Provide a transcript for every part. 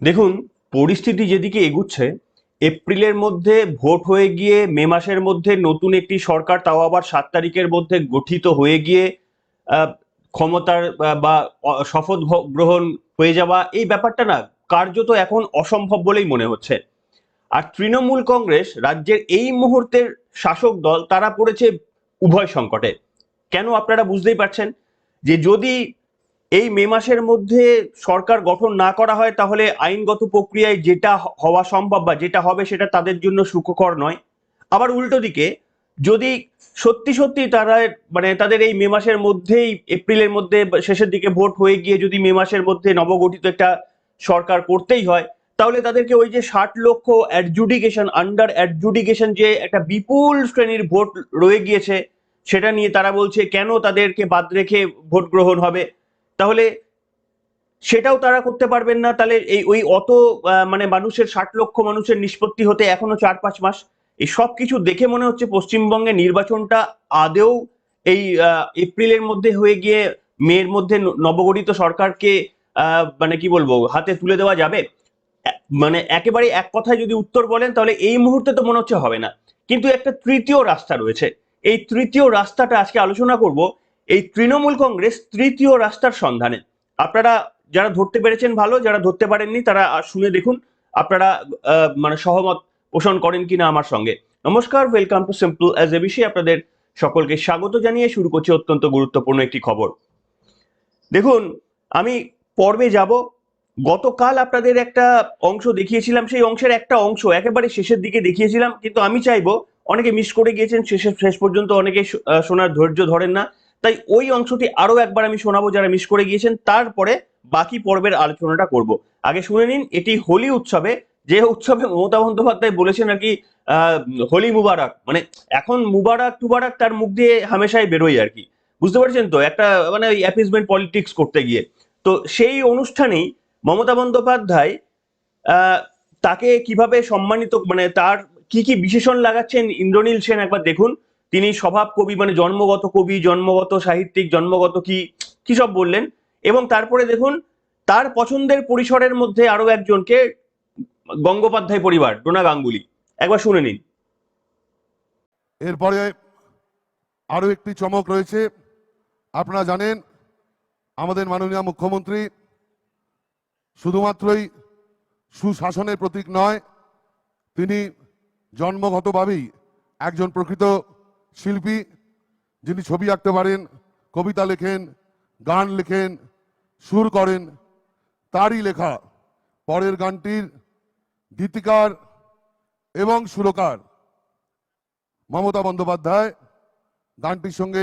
দেখুন, পরিস্থিতি যেদিকে এগুচ্ছে, এপ্রিলের মধ্যে ভোট হয়ে গিয়ে মে মাসের মধ্যে নতুন একটি সরকার, তাও আবার 7 তারিখের মধ্যে গঠিত হয়ে গিয়ে আহ, ক্ষমতার বা শপথ গ্রহণ হয়ে যাওয়া, এই ব্যাপারটা না কার্যত এখন অসম্ভব বলেই মনে হচ্ছে। আর তৃণমূল কংগ্রেস রাজ্যের এই মুহূর্তের শাসক দল, তারা পড়েছে উভয় সংকটে। কেন আপনারা বুঝতেই পারছেন যে যদি এই মে মাসের মধ্যে সরকার গঠন না করা হয়, তাহলে আইনগত প্রক্রিয়ায় যেটা হওয়া সম্ভব বা যেটা হবে সেটা তাদের জন্য সুখকর নয়। আবার উল্টো দিকে যদি সত্যি সত্যি তারা তাদের এই মে মাসের মধ্যেই, এপ্রিলের মধ্যে বা শেষের দিকে ভোট হয়ে গিয়ে যদি মে মাসের মধ্যে নবগঠিত একটা সরকার করতেই হয়, তাহলে তাদেরকে ওই যে 60 লক্ষ অ্যাডজুডিকেশন, আন্ডার অ্যাডজুডিকেশন যে একটা বিপুল শ্রেণীর ভোট রয়ে গিয়েছে, সেটা নিয়ে তারা বলছে কেন তাদেরকে বাদ রেখে ভোট গ্রহণ হবে। তাহলে সেটাও তারা করতে পারবেন না। তাহলে এই ওই অত মানুষের, 60 লক্ষ মানুষের নিষ্পত্তি হতে এখনো 4-5 মাস। এই সব কিছু দেখে মনে হচ্ছে পশ্চিমবঙ্গে নির্বাচনটা আদেও এই এপ্রিলের মধ্যে হয়ে গিয়ে মের মধ্যে নবগঠিত সরকারকে কি বলবো, হাতে তুলে দেওয়া যাবে। একেবারে এক কথায় যদি উত্তর বলেন, তাহলে এই মুহূর্তে তো মনে হচ্ছে হবে না। কিন্তু একটা তৃতীয় রাস্তা রয়েছে। এই তৃতীয় রাস্তাটা আজকে আলোচনা করব। এই তৃণমূল কংগ্রেস তৃতীয় রাস্তার সন্ধানে। আপনারা যারা ধরতে পেরেছেন ভালো, যারা ধরতে পারেননি তারা শুনে দেখুন, আপনারা সহমত পোষণ করেন কিনা আমার সঙ্গে। নমস্কার, welcome to simple as a বিষয়। আপনাদের সকলকে স্বাগত জানিয়ে শুরু করছি অত্যন্ত গুরুত্বপূর্ণ একটি খবর। দেখুন, আমি পর্বে যাব। গতকাল আপনাদের একটা অংশ দেখিয়েছিলাম, সেই অংশের একটা অংশ একেবারে শেষের দিকে দেখিয়েছিলাম, কিন্তু আমি চাইবো, অনেকে মিস করে গিয়েছেন, শেষ পর্যন্ত অনেকে শোনার ধৈর্য ধরেন না, তাই ওই অংশটি আরো একবার আমি শোনাবো যারা মিস করে গিয়েছেন, তারপরে বাকি পর্বের আলোচনাটা করব। আগে শুনে নিন, এটি হোলি উৎসবে, যে উৎসবে মমতা বন্দ্যোপাধ্যায় বলেছেন আর কি, আহ হোলি মুবারক, এখন মুবারক টুবারক তার মুখ দিয়ে হামেশাই বেরোয় আর কি। বুঝতে পারছেন তো, একটা ওই অ্যাপিসমেন্ট পলিটিক্স করতে গিয়ে। তো সেই অনুষ্ঠানেই মমতা বন্দ্যোপাধ্যায় আহ, তাকে কিভাবে সম্মানিত, তার কি কি বিশেষণ লাগাচ্ছেন ইন্দ্রনীল সেন, একবার দেখুন। তিনি স্বভাব কবি, জন্মগত কবি, জন্মগত সাহিত্যিক, জন্মগত কি কি সব বললেন। এবং তারপরে দেখুন, তার পছন্দের পরিসরের মধ্যে আরো একজনকে, গঙ্গোপাধ্যায় পরিবার, ডোনা গাঙ্গুলি। একবার শুনে নিন। এরপরে আরো একটি চমক রয়েছে। আপনারা জানেন, আমাদের মাননীয় মুখ্যমন্ত্রী শুধুমাত্রই সুশাসনের প্রতীক নয়, তিনি জন্মগতভাবেই একজন প্রকৃত শিল্পী, যিনি ছবি আঁকতে পারেন, কবিতা লেখেন, গান লেখেন, সুর করেন। তারই লেখা পরের গানটির গীতিকার এবং সুরকার মমতা বন্দ্যোপাধ্যায়। গানটির সঙ্গে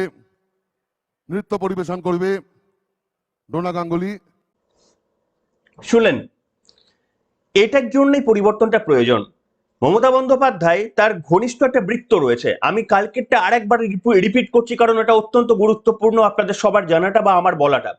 নৃত্য পরিবেশন করবে ডোনা গাঙ্গুলি। শুনলেন, এটার জন্যই পরিবর্তনটা প্রয়োজন। মমতা বন্দ্যোপাধ্যায়, তার ঘনিষ্ঠ একটা বৃত্ত রয়েছে। আমি কালকেরটা আরেকবার রিপিট করছি, কারণ এটা অত্যন্ত গুরুত্বপূর্ণ আপনাদের সবার জানাটা বা আমার বলাটা।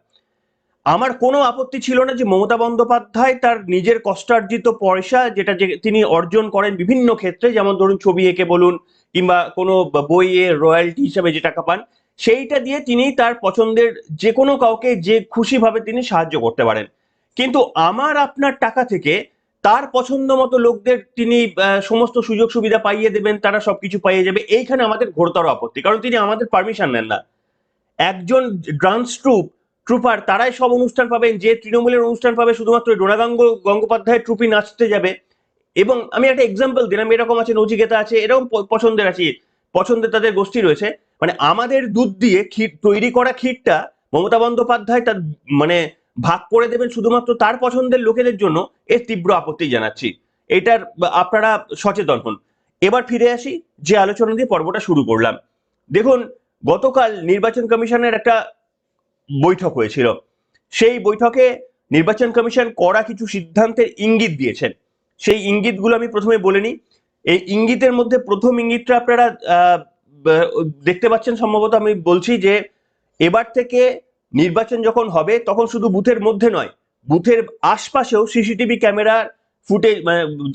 আমার কোনো আপত্তি ছিল না যে মমতা বন্দ্যোপাধ্যায় তার নিজের কষ্টার্জিত পয়সা, যেটা যে তিনি অর্জন করেন বিভিন্ন ক্ষেত্রে, যেমন ধরুন ছবি এঁকে বলুন, কিংবা কোনো বইয়ের রয়্যালটি হিসাবে যে টাকা পান, সেইটা দিয়ে তিনি তার পছন্দের যে কোনো কাউকে যে খুশিভাবে তিনি সাহায্য করতে পারেন। কিন্তু আমার আপনার টাকা থেকে তার পছন্দ মতো লোকদের তিনি সমস্ত সুযোগ সুবিধা পাইয়ে দেবেন, তারা সবকিছু পাইয়ে যাবে, এইখানে আমাদের ঘোরতর আপত্তি। কারণ তিনি আমাদের পারমিশন নেন না। একজন ডান্স ট্রুপার, তারাই সব অনুষ্ঠান পাবেন, যে তৃণমূলের অনুষ্ঠান পাবে শুধুমাত্র গঙ্গোপাধ্যায়ের ট্রুপি নাচতে যাবে। এবং আমি একটা এক্সাম্পল দিলাম, এরকম আছে নচিকেতা আছে, এরকম পছন্দের আছে, পছন্দের তাদের গোষ্ঠী রয়েছে। আমাদের দুধ দিয়ে ক্ষীর তৈরি করা ক্ষীরটা মমতা বন্দ্যোপাধ্যায় তার মানে ভাগ করে দেবেন শুধুমাত্র তার পছন্দের লোকেদের জন্য, এর তীব্র আপত্তি জানাচ্ছি। এটার আপনারা সচেতন হন। এবার ফিরে আসি যে আলোচনা দিয়ে পর্বটা শুরু করলাম। দেখুন, গতকাল নির্বাচন কমিশনের একটা বৈঠক হয়েছিল। সেই বৈঠকে নির্বাচন কমিশন কড়া কিছু সিদ্ধান্তের ইঙ্গিত দিয়েছেন। সেই ইঙ্গিতগুলো আমি প্রথমে বলে নিই। এই ইঙ্গিতের মধ্যে প্রথম ইঙ্গিতটা আপনারা দেখতে পাচ্ছেন সম্ভবত। আমি বলছি যে এবার থেকে নির্বাচন যখন হবে, তখন শুধু বুথের মধ্যে নয়, বুথের আশপাশেও সিসিটিভি ক্যামেরা ফুটেজ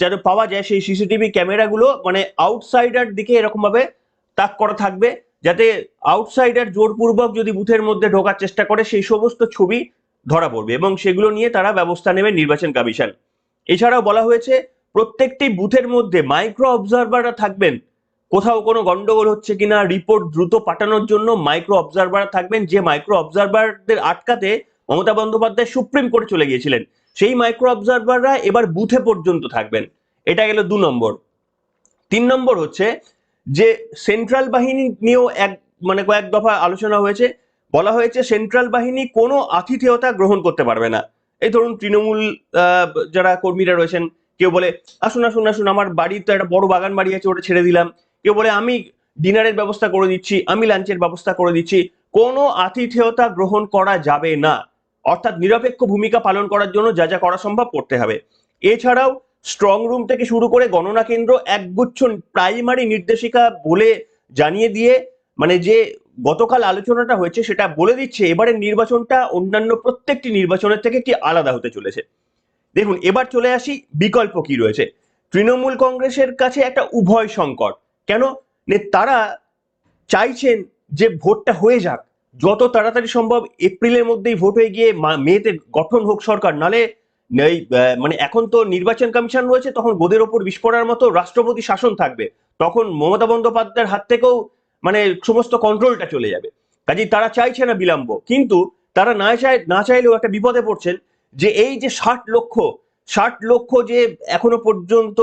যাতে পাওয়া যায়, সেই সিসিটিভি ক্যামেরাগুলো আউটসাইডার দিকে এরকম ভাবে তাক করা থাকবে, যাতে আউটসাইডার জোরপূর্বক যদি বুথের মধ্যে ঢোকার চেষ্টা করে, সেই সমস্ত ছবি ধরা পড়বে এবং সেগুলো নিয়ে তারা ব্যবস্থা নেবে নির্বাচন কমিশন। এছাড়াও বলা হয়েছে প্রত্যেকটি বুথের মধ্যে মাইক্রো অবজারভাররা থাকবেন, কোথাও কোনো গন্ডগোল হচ্ছে কিনা রিপোর্ট দ্রুত পাঠানোর জন্য মাইক্রো অবজারভার থাকবেন, যে মাইক্রো অবজারভারদের আটকাতে মমতা বন্দ্যোপাধ্যায় সুপ্রিম কোর্টে চলে গিয়েছিলেন, সেই মাইক্রো অবজারভাররা এবার বুথে পর্যন্ত থাকবেন। এটা গেল 2 নম্বর। 3 নম্বর হচ্ছে যে সেন্ট্রাল বাহিনী নিয়েও কয়েক দফা আলোচনা হয়েছে। বলা হয়েছে সেন্ট্রাল বাহিনী কোনো আতিথেয়তা গ্রহণ করতে পারবে না। এই ধরুন তৃণমূল যারা কর্মীরা রয়েছেন, কেউ বলে আসুন আসুন আসুন, আমার বাড়িতে একটা বড় বাগান বাড়ি আছে, ওটা ছেড়ে দিলাম। কেউ বলে আমি ডিনারের ব্যবস্থা করে দিচ্ছি, আমি লাঞ্চের ব্যবস্থা করে দিচ্ছি। কোনো আতিথেয়তা গ্রহণ করা যাবে না, অর্থাৎ নিরপেক্ষ ভূমিকা পালন করার জন্য যা যা করা সম্ভব করতে হবে। এছাড়াও স্ট্রং রুম থেকে শুরু করে গণনা কেন্দ্র একগুচ্ছ প্রাইমারি নির্দেশিকা বলে জানিয়ে দিয়ে, যে গতকাল আলোচনাটা হয়েছে সেটা বলে দিচ্ছে এবারের নির্বাচনটা অন্যান্য প্রত্যেকটি নির্বাচনের থেকে কি আলাদা হতে চলেছে। দেখুন, এবার চলে আসি বিকল্প কি রয়েছে। তৃণমূল কংগ্রেসের কাছে একটা উভয় সংকট। কেন? তারা চাইছেন যে ভোটটা হয়ে যাক, যত তাড়াতাড়ি সম্ভব এপ্রিলের মধ্যেই ভোট হয়ে গিয়ে মেতে গঠন হোক সরকার, নালে এই এখন তো নির্বাচন কমিশন রয়েছে, তখন গোদের ওপর বিষ পড়ার মতো রাষ্ট্রপতি শাসন থাকবে, তখন মমতা বন্দ্যোপাধ্যায়ের হাত থেকেও সমস্ত কন্ট্রোলটা চলে যাবে। কাজেই তারা চাইছে না বিলম্ব, কিন্তু তারা না চাইলেও একটা বিপদে পড়ছেন, যে এই যে 60 লক্ষ যে এখনো পর্যন্ত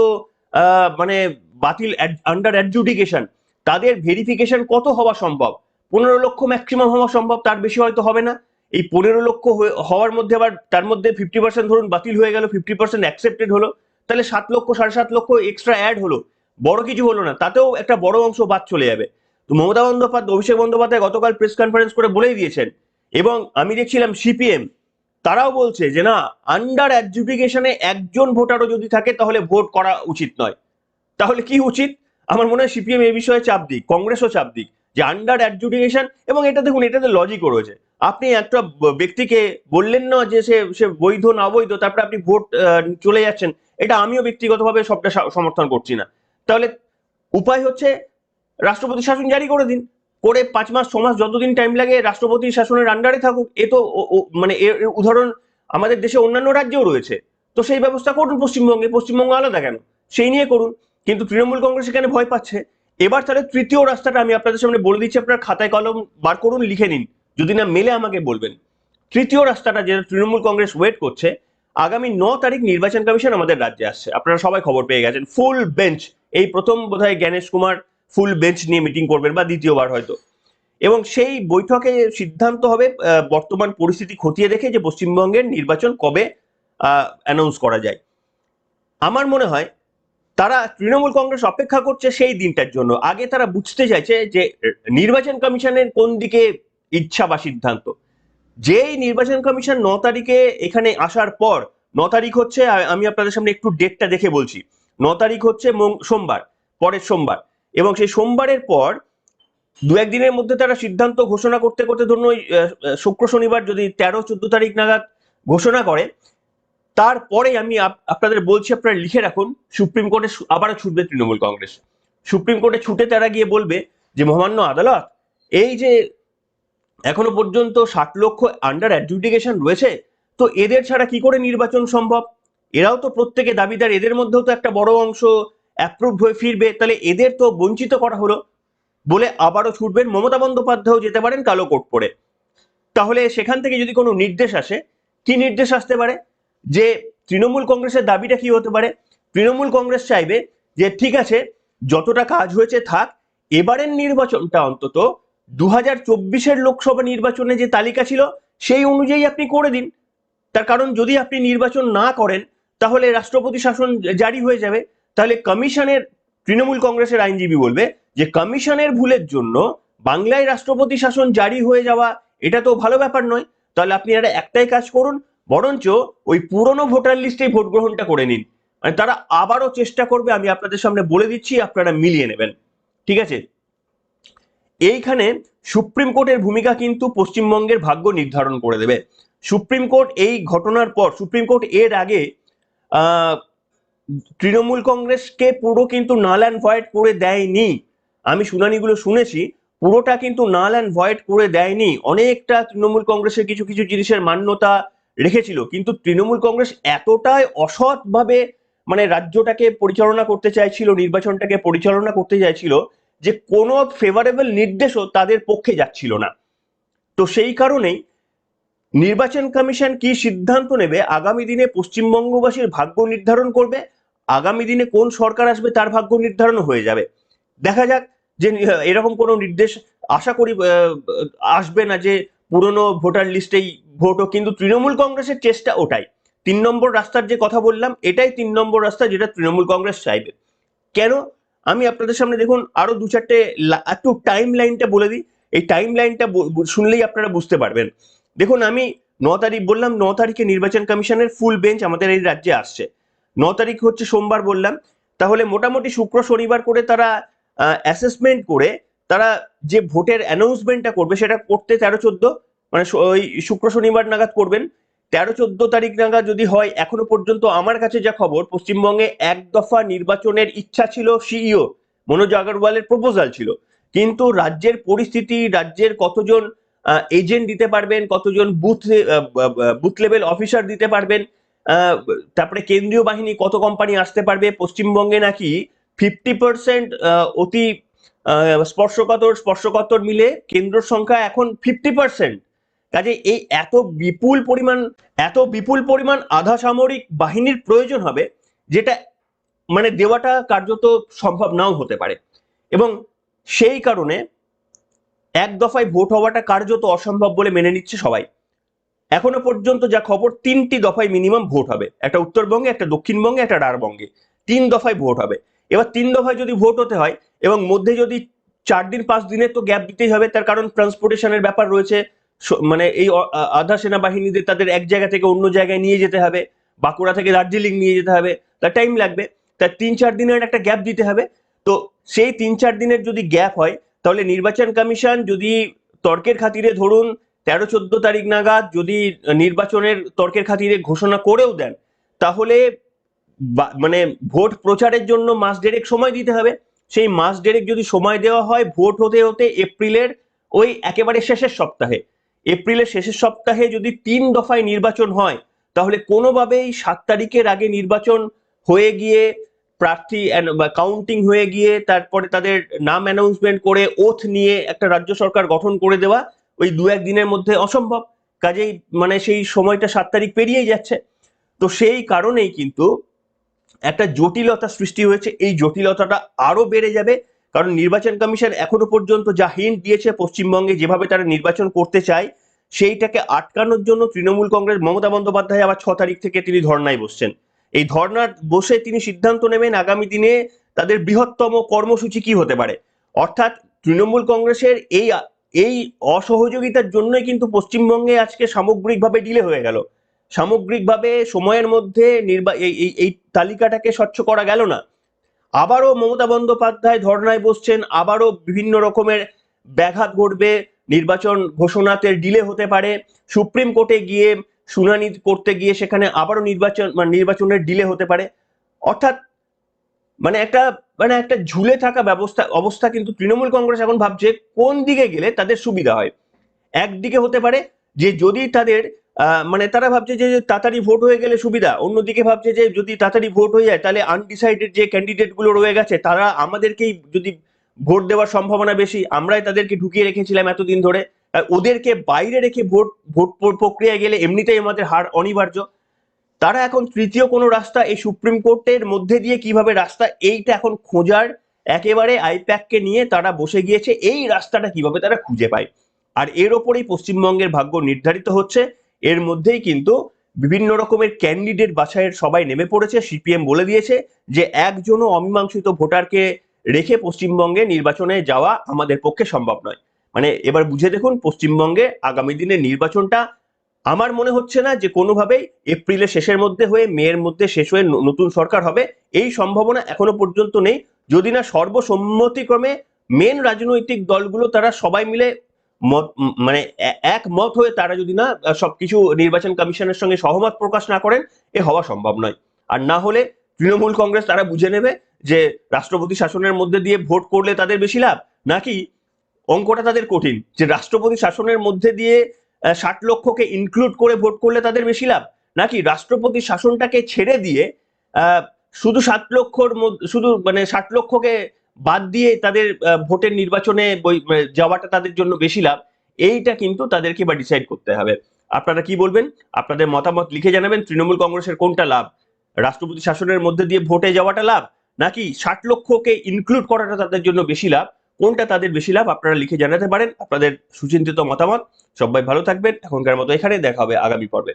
বাতিল আন্ডার অ্যাডজুডিকেশন, তাদের ভেরিফিকেশন কত হওয়া সম্ভব? 15 লক্ষ ম্যাক্সিমাম হওয়া সম্ভব, তার বেশি হয়তো হবে না। এই 15 লক্ষ হওয়ার মধ্যে আবার তার মধ্যে 50% ধরুন বাতিল হয়ে গেল, 50% অ্যাকসেপ্টেড হলো, তাহলে 7 লক্ষ 7.5 লক্ষ এক্সট্রা অ্যাড হলো, বড় কিছু হলো না, তাতেও একটা বড় অংশ বাদ চলে যাবে। তো মমতা বন্দ্যোপাধ্যায়, অভিষেক বন্দ্যোপাধ্যায় গতকাল প্রেস কনফারেন্স করে বলেই দিয়েছেন, এবং আমি দেখছিলাম সিপিএম তারাও বলছে যে না, আন্ডার অ্যাডজুডিকেশনে একজন ভোটারও যদি থাকে তাহলে ভোট করা উচিত নয়। তাহলে কি উচিত? আমার মনে হয় সিপিএম এই বিষয়ে চাপ দিক, কংগ্রেসও চাপ দিক, যে আন্ডার অ্যাডজুডিকেশন। এবং এটা দেখুন, এটাতে লজিকও রয়েছে। আপনি একটা ব্যক্তিকে বললেন না যে সে বৈধ না অবৈধ, তারপরে আপনি ভোট চলে যাচ্ছেন, এটা আমিও ব্যক্তিগতভাবে সবটা সমর্থন করছি না। তাহলে উপায় হচ্ছে রাষ্ট্রপতি শাসন জারি করে দিন, করে 5 মাস 6 মাস যতদিন টাইম লাগে রাষ্ট্রপতি শাসনের আন্ডারে থাকুক। এ তো এর উদাহরণ আমাদের দেশে অন্যান্য রাজ্যেও রয়েছে। তো সেই ব্যবস্থা করুন পশ্চিমবঙ্গে, পশ্চিমবঙ্গ আলাদা কেন? সেই নিয়ে করুন। কিন্তু তৃণমূল কংগ্রেস এখানে ভয় পাচ্ছে। এবার তাহলে তৃতীয় রাস্তাটা আমি আপনাদের সামনে বলে দিচ্ছি, আপনার খাতায় কলম বার করুন, লিখে নিন, যদি না মেলে আমাকে বলবেন। তৃতীয় রাস্তাটা যেটা তৃণমূল কংগ্রেস ওয়েট করছে, আগামী 9 তারিখ নির্বাচন কমিশন আমাদের রাজ্যে আসছে, আপনারা সবাই খবর পেয়ে গেছেন। ফুল বেঞ্চ, এই প্রথম বোধহয় জ্ঞানেশ কুমার ফুল বেঞ্চ নিয়ে মিটিং করবেন, বা দ্বিতীয়বার হয়তো। এবং সেই বৈঠকে সিদ্ধান্ত হবে বর্তমান পরিস্থিতি খতিয়ে দেখে যে পশ্চিমবঙ্গের নির্বাচন কবে অ্যানাউন্স করা যায়। আমার মনে হয় তারা, তৃণমূল কংগ্রেস অপেক্ষা করছে সেই দিনটার জন্য। আগে তারা বুঝতে চাইছে যে নির্বাচন কমিশনের কোন দিকে ইচ্ছা বা সিদ্ধান্ত। যেই নির্বাচন কমিশন 9 তারিখে এখানে আসার পর, 9 তারিখ হচ্ছে, আমি আপনাদের সামনে একটু ডেটটা দেখে বলছি, 9 তারিখ হচ্ছে সোমবার, পরের সোমবার। এবং সেই সোমবারের পর 2-1 দিনের মধ্যে তারা সিদ্ধান্ত ঘোষণা করতে করতে ধরুন ওই শুক্র শনিবার যদি 13-14 তারিখ নাগাদ ঘোষণা করে, তারপরে আমি আপনাদের বলছি, আপনারা লিখে রাখুন, সুপ্রিম কোর্টে আবারও ছুটবে তৃণমূল কংগ্রেস। সুপ্রিম কোর্টে ছুটে তারা গিয়ে বলবে যে মহামান্য আদালত, এই যে এখনো পর্যন্ত 60 লক্ষ আন্ডার অ্যাডজুডিকেশন রয়েছে, তো এদের ছাড়া কি করে নির্বাচন সম্ভব? এরাও তো প্রত্যেকে দাবিদার, এদের মধ্যেও তো একটা বড় অংশ অ্যাপ্রুভ হয়ে ফিরবে, তাহলে এদের তো বঞ্চিত করা হলো বলে আবারও ছুটবেন। মমতা বন্দ্যোপাধ্যায়ও যেতে পারেন কালো কোট পরে। তাহলে সেখান থেকে যদি কোনো নির্দেশ আসে, কি নির্দেশ আসতে পারে? যে তৃণমূল কংগ্রেসের দাবিটা কি হতে পারে? তৃণমূল কংগ্রেস চাইবে যে ঠিক আছে, যতটা কাজ হয়েছে থাক, এবারের নির্বাচনটা অন্তত 2024-এর লোকসভা নির্বাচনে যে তালিকা ছিল সেই অনুযায়ী আপনি করে দিন। তার কারণ যদি আপনি নির্বাচন না করেন তাহলে রাষ্ট্রপতি শাসন জারি হয়ে যাবে। তাহলে কমিশনের, তৃণমূল কংগ্রেসের আইনজীবী বলবে যে কমিশনের ভুলের জন্য বাংলায় রাষ্ট্রপতি শাসন জারি হয়ে যাওয়া এটা তো ভালো ব্যাপার নয়। তাহলে আপনি একটাই কাজ করুন, বরঞ্চ ওই পুরনো ভোটার লিস্টেই ভোট গ্রহণটা করে নিন। তারা আবারও চেষ্টা করবে, আমি আপনাদের সামনে বলে দিচ্ছি, আপনারা মিলিয়ে নেবেন। ঠিক আছে? এইখানে সুপ্রিম কোর্টের ভূমিকা কিন্তু পশ্চিমবঙ্গের ভাগ্য নির্ধারণ করে দেবে। সুপ্রিম কোর্ট এই ঘটনার পর, সুপ্রিম কোর্ট এর আগে তৃণমূল কংগ্রেসকে পুরো কিন্তু নাল অ্যান্ড ভয়েড করে দেয়নি। আমি শুনানিগুলো শুনেছি, পুরোটা কিন্তু নাল অ্যান্ড ভয়েড করে দেয়নি। অনেকটা তৃণমূল কংগ্রেসের কিছু কিছু জিনিসের মান্যতা রেখেছিল, কিন্তু তৃণমূল কংগ্রেস এতটাই অসৎভাবে মানে রাজ্যটাকে পরিচালনা করতে চাইছিল, নির্বাচনটাকে পরিচালনা করতে চাইছিল, যে কোনো ফেভারেবল নির্দেশও তাদের পক্ষে যাচ্ছিল না। তো সেই কারণেই নির্বাচন কমিশন কি সিদ্ধান্ত নেবে আগামী দিনে পশ্চিমবঙ্গবাসীর ভাগ্য নির্ধারণ করবে। আগামী দিনে কোন সরকার আসবে তার ভাগ্য নির্ধারণ হয়ে যাবে। দেখা যাক যে এরকম কোনো নির্দেশ আশা করি আসবে না যে পুরনো ভোটার লিস্টেই ভোট হোক, কিন্তু তৃণমূল কংগ্রেসের চেষ্টা ওটাই। 3 নম্বর রাস্তার যে কথা বললাম, এটাই 3 নম্বর রাস্তা যেটা তৃণমূল কংগ্রেস চাইবে। কেন? আমি আপনাদের সামনে দেখুন আরো 2-4টে একটু টাইম লাইনটা বলে দিই। এই টাইম লাইনটা শুনলেই আপনারা বুঝতে পারবেন। দেখুন, আমি 9 তারিখ বললাম, 9 তারিখে নির্বাচন কমিশনের ফুল বেঞ্চ আমাদের এই রাজ্যে আসছে। 9 তারিখ হচ্ছে সোমবার বললাম, তাহলে মোটামুটি শুক্র শনিবার করে তারা অ্যাসেসমেন্ট করে তারা যে ভোটের অ্যানাউন্সমেন্টটা করবে সেটা করতে 13-14 মানে ওই শুক্র শনিবার নাগাদ করবেন। 13-14 তারিখ নাগাদ যদি হয়, এখনো পর্যন্ত আমার কাছে যা খবর, পশ্চিমবঙ্গে এক দফা নির্বাচনের ইচ্ছা ছিল সিইও মনোজ আগরওয়ালের প্রপোজাল ছিল, কিন্তু রাজ্যের পরিস্থিতি, রাজ্যের কতজন এজেন্ট দিতে পারবেন, কতজন বুথ লেভেল অফিসার দিতে পারবেন, তারপরে কেন্দ্রীয় বাহিনী কত কোম্পানি আসতে পারবে, পশ্চিমবঙ্গে নাকি 50% অতি স্পর্শকাতর মিলে কেন্দ্র সংখ্যা এখন 50%। কাজে এই এত বিপুল পরিমাণ আধা সামরিক বাহিনীর প্রয়োজন হবে, যেটা মানে দেওয়াটা কার্যত সম্ভব নাও হতে পারে। এবং সেই কারণে এক দফায় ভোট হওয়াটা কার্যত অসম্ভব বলে মেনে নিচ্ছে সবাই। এখনো পর্যন্ত যা খবর, 3টি দফায় মিনিমাম ভোট হবে, একটা উত্তরবঙ্গে, একটা দক্ষিণবঙ্গে, একটা রাঢ়বঙ্গে, 3 দফায় ভোট হবে। এবার 3 দফায় যদি ভোট হতে হয় এবং মধ্যে যদি 4-5 দিনের তো গ্যাপ দিতেই হবে, তার কারণ ট্রান্সপোর্টেশনের ব্যাপার রয়েছে। মানে এই আধা সেনাবাহিনীদের তাদের এক জায়গা থেকে অন্য জায়গায় নিয়ে যেতে হবে, বাঁকুড়া থেকে দার্জিলিং নিয়ে যেতে হবে, তার টাইম লাগবে। তার 3-4 দিনের একটা গ্যাপ দিতে হবে। তো সেই 3-4 দিনের যদি গ্যাপ হয়, তাহলে নির্বাচন কমিশন যদি তর্কের খাতিরে ধরুন 13-14 তারিখ নাগাদ যদি নির্বাচনের তর্কের খাতিরে ঘোষণা করেও দেন, তাহলে মানে ভোট প্রচারের জন্য মাস দেড়েক সময় দিতে হবে। সেই মাস দেড়েক যদি সময় দেওয়া হয়, ভোট হতে হতে এপ্রিলের ওই একেবারে শেষের সপ্তাহে, এপ্রিলের শেষের সপ্তাহে যদি 3 দফায় নির্বাচন হয়, তাহলে কোনোভাবেই 7 তারিখের আগে নির্বাচন হয়ে গিয়ে প্রার্থী কাউন্টিং হয়ে গিয়ে তারপরে তাদের নাম অ্যানাউন্সমেন্ট করে ওথ নিয়ে একটা রাজ্য সরকার গঠন করে দেওয়া ওই 2-1 দিনের মধ্যে অসম্ভব। কাজেই মানে সেই সময়টা 7 তারিখ পেরিয়েই যাচ্ছে। তো সেই কারণেই কিন্তু একটা জটিলতা সৃষ্টি হয়েছে। এই জটিলতাটা আরো বেড়ে যাবে, কারণ নির্বাচন কমিশন এখনো পর্যন্ত যা হিন্ট দিয়েছে পশ্চিমবঙ্গে যেভাবে তারা নির্বাচন করতে চায়, সেইটাকে আটকানোর জন্য তৃণমূল কংগ্রেস, মমতা বন্দ্যোপাধ্যায় আবার 6 তারিখ থেকে তিনি ধর্নায় বসছেন। এই ধর্না বসে তিনি সিদ্ধান্ত নেবেন আগামী দিনে তাদের বৃহত্তম কর্মসূচি কি হতে পারে। অর্থাৎ তৃণমূল কংগ্রেসের এই অসহযোগিতার জন্যই কিন্তু পশ্চিমবঙ্গে আজকে সামগ্রিকভাবে ডিলে হয়ে গেল। সামগ্রিকভাবে সময়ের মধ্যে এই তালিকাটাকে স্বচ্ছ করা গেল না। আবারও মমতা বন্দ্যোপাধ্যায় ধর্নায় বসছেন, আবারও বিভিন্ন রকমের ব্যাঘাত ঘটবে, নির্বাচন ঘোষণাতে ডিলে হতে পারে, সুপ্রিম কোর্টে গিয়ে শুনানি করতে গিয়ে সেখানে আবারও নির্বাচনের ডিলে হতে পারে। অর্থাৎ মানে একটা ঝুলে থাকা অবস্থা কিন্তু তৃণমূল কংগ্রেস এখন ভাবছে কোন দিকে গেলে তাদের সুবিধা হয়। একদিকে হতে পারে যে যদি তাদের মানে তারা ভাবছে যে তাড়াতাড়ি ভোট হয়ে গেলে সুবিধা, অন্যদিকে ভাবছে যে যদি তাড়াতাড়ি ভোট হয়ে যায় তাহলে আনডিসাইডেড যে ক্যান্ডিডেট গুলো রয়ে গেছে তারা আমাদেরকেই যদি ভোট দেওয়ার সম্ভাবনা বেশি, আমরাই তাদেরকে ঢুকিয়ে রেখেছিলাম এতদিন ধরে, ওদেরকে বাইরে রেখে ভোট প্রক্রিয়ায় গেলে এমনিতেই আমাদের হার অনিবার্য। তারা এখন তৃতীয় কোনো রাস্তা, এই সুপ্রিম কোর্টের মধ্যে দিয়ে কিভাবে রাস্তা, এইটা এখন খোঁজার একেবারে আইপ্যাককে নিয়ে তারা বসে গিয়েছে, এই রাস্তাটা কিভাবে তারা খুঁজে পায়। আর এর ওপরেই পশ্চিমবঙ্গের ভাগ্য নির্ধারিত হচ্ছে। এর মধ্যেই কিন্তু বিভিন্ন রকমের ক্যান্ডিডেট বাছাইয়ের সবাই নেমে পড়েছে। সিপিএম বলে দিয়েছে যে একজনও অমীমাংসিত ভোটারকে রেখে পশ্চিমবঙ্গে নির্বাচনে যাওয়া আমাদের পক্ষে সম্ভব নয়। মানে এবার বুঝে দেখুন, পশ্চিমবঙ্গে আগামী দিনে নির্বাচনটা আমার মনে হচ্ছে না যে কোনোভাবেই এপ্রিলের শেষের মধ্যে হয়ে মেয়ের মধ্যে শেষ হয়ে নতুন সরকার হবে, এই সম্ভাবনা এখনো পর্যন্ত নেই। যদি না সর্বসম্মতিক্রমে মেন রাজনৈতিক দলগুলো তারা সবাই মিলে মানে একমত হয়ে তারা যদি না সবকিছু নির্বাচন কমিশনের সঙ্গে সহমত প্রকাশ না করেন, এ হওয়া সম্ভব নয়। আর না হলে তৃণমূল কংগ্রেস তারা বুঝে নেবে যে রাষ্ট্রপতি শাসনের মধ্যে দিয়ে ভোট করলে তাদের বেশি লাভ, নাকি অঙ্কটা তাদের কঠিন যে রাষ্ট্রপতি শাসনের মধ্যে দিয়ে 60 লক্ষকে ইনক্লুড করে ভোট করলে তাদের বেশি লাভ, নাকি রাষ্ট্রপতি শাসনটাকে ছেড়ে দিয়ে আহ, শুধু 7 লক্ষর মধ্যে শুধু মানে 60 লক্ষকে বাদ দিয়ে তাদের ভোটের নির্বাচনে যাওয়াটা তাদের জন্য বেশি লাভ? এইটা কিন্তু তাদেরকে বা ডিসাইড করতে হবে। আপনারা কি বলবেন? আপনাদের মতামত লিখে জানাবেন। তৃণমূল কংগ্রেসের কোনটা লাভ, রাষ্ট্রপতি শাসনের মধ্যে দিয়ে ভোটে যাওয়াটা লাভ, নাকি 60 লক্ষকে ইনক্লুড করাটা তাদের জন্য বেশি লাভ? কোনটা তাদের বেশি লাভ আপনারা লিখে জানাতে পারেন আপনাদের সুচিন্তিত মতামত। সবাই ভালো থাকবেন, এখনকার মতো এখানে দেখা হবে আগামী পর্বে।